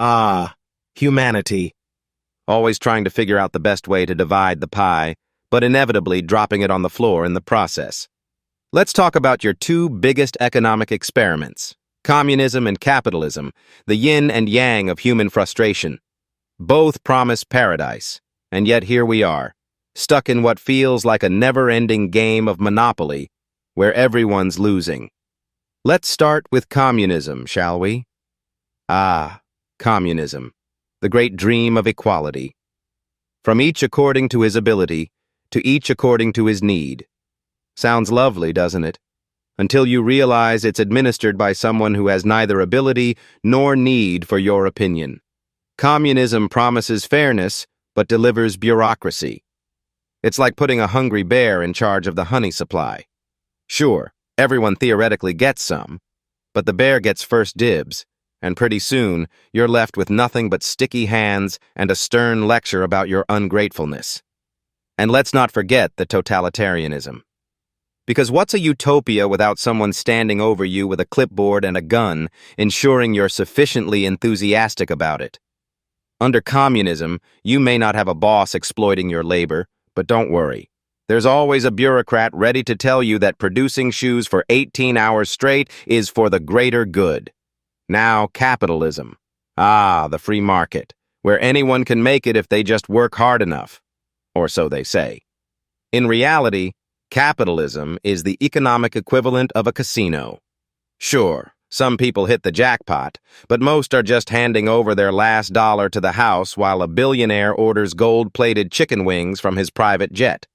Ah, humanity. Always trying to figure out the best way to divide the pie, but inevitably dropping it on the floor in the process. Let's talk about your two biggest economic experiments, communism and capitalism, the yin and yang of human frustration. Both promise paradise, and yet here we are, stuck in what feels like a never-ending game of Monopoly, where everyone's losing. Let's start with communism, shall we? Ah, communism, the great dream of equality. From each according to his ability, to each according to his need. Sounds lovely, doesn't it? Until you realize it's administered by someone who has neither ability nor need for your opinion. Communism promises fairness, but delivers bureaucracy. It's like putting a hungry bear in charge of the honey supply. Sure, everyone theoretically gets some, but the bear gets first dibs, and pretty soon you're left with nothing but sticky hands and a stern lecture about your ungratefulness. And let's not forget the totalitarianism. Because what's a utopia without someone standing over you with a clipboard and a gun, ensuring you're sufficiently enthusiastic about it? Under communism, you may not have a boss exploiting your labor, but don't worry. There's always a bureaucrat ready to tell you that producing shoes for 18 hours straight is for the greater good. Now, capitalism. Ah, the free market, where anyone can make it if they just work hard enough. Or so they say. In reality, capitalism is the economic equivalent of a casino. Sure, some people hit the jackpot, but most are just handing over their last dollar to the house while a billionaire orders gold-plated chicken wings from his private jet.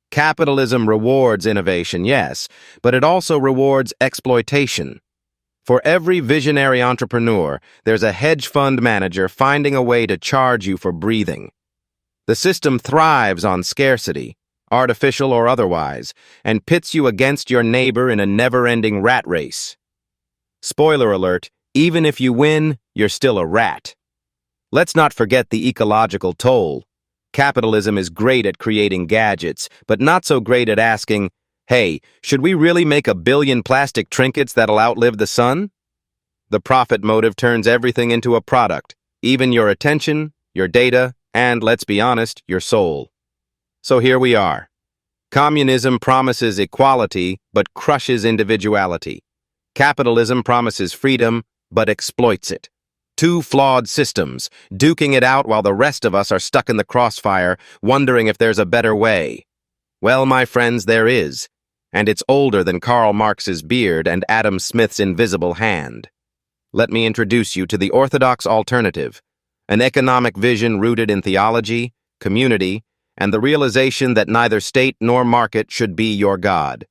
Capitalism rewards innovation, yes, but it also rewards exploitation. For every visionary entrepreneur, there's a hedge fund manager finding a way to charge you for breathing. The system thrives on scarcity, artificial or otherwise, and pits you against your neighbor in a never-ending rat race. Spoiler alert, even if you win, you're still a rat. Let's not forget the ecological toll. Capitalism is great at creating gadgets, but not so great at asking, hey, should we really make 1 billion plastic trinkets that'll outlive the sun? The profit motive turns everything into a product, even your attention, your data, and, let's be honest, your soul. So here we are. Communism promises equality, but crushes individuality. Capitalism promises freedom, but exploits it. Two flawed systems, duking it out while the rest of us are stuck in the crossfire, wondering if there's a better way. Well, my friends, there is. And it's older than Karl Marx's beard and Adam Smith's invisible hand. Let me introduce you to the Orthodox Alternative, an economic vision rooted in theology, community, and the realization that neither state nor market should be your God.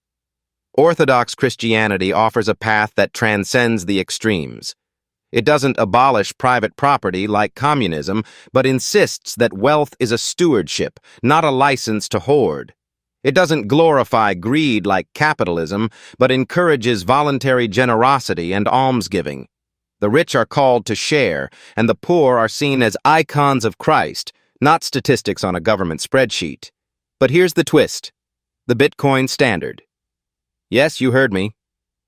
Orthodox Christianity offers a path that transcends the extremes. It doesn't abolish private property like communism, but insists that wealth is a stewardship, not a license to hoard. It doesn't glorify greed like capitalism, but encourages voluntary generosity and almsgiving. The rich are called to share, and the poor are seen as icons of Christ, not statistics on a government spreadsheet. But here's the twist: the Bitcoin standard. Yes, you heard me.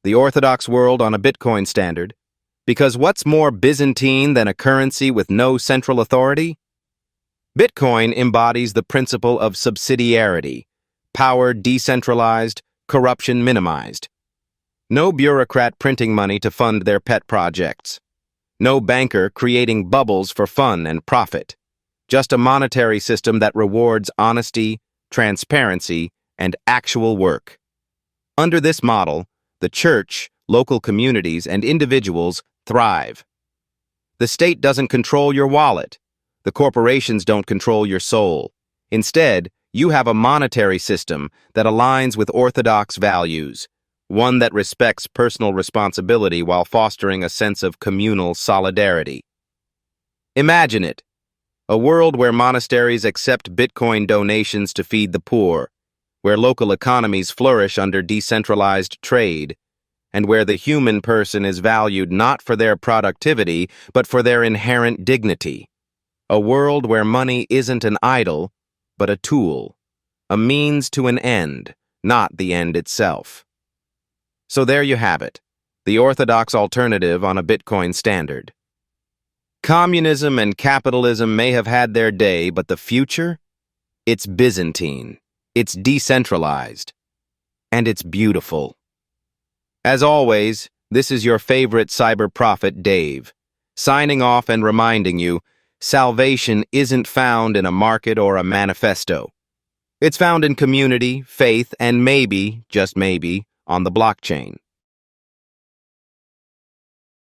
The Orthodox world on a Bitcoin standard. Because what's more Byzantine than a currency with no central authority? Bitcoin embodies the principle of subsidiarity, power decentralized, corruption minimized. No bureaucrat printing money to fund their pet projects. No banker creating bubbles for fun and profit. Just a monetary system that rewards honesty, transparency, and actual work. Under this model, the church, local communities, and individuals thrive. The state doesn't control your wallet. The corporations don't control your soul. Instead, you have a monetary system that aligns with orthodox values, one that respects personal responsibility while fostering a sense of communal solidarity. Imagine it, a world where monasteries accept Bitcoin donations to feed the poor, where local economies flourish under decentralized trade, and where the human person is valued not for their productivity, but for their inherent dignity. A world where money isn't an idol, but a tool, a means to an end, not the end itself. So there you have it, the Orthodox alternative on a Bitcoin standard. Communism and capitalism may have had their day, but the future? It's Byzantine. It's decentralized. And it's beautiful. As always, this is your favorite cyber prophet, Dave, signing off and reminding you, salvation isn't found in a market or a manifesto. It's found in community, faith, and maybe, just maybe, on the blockchain.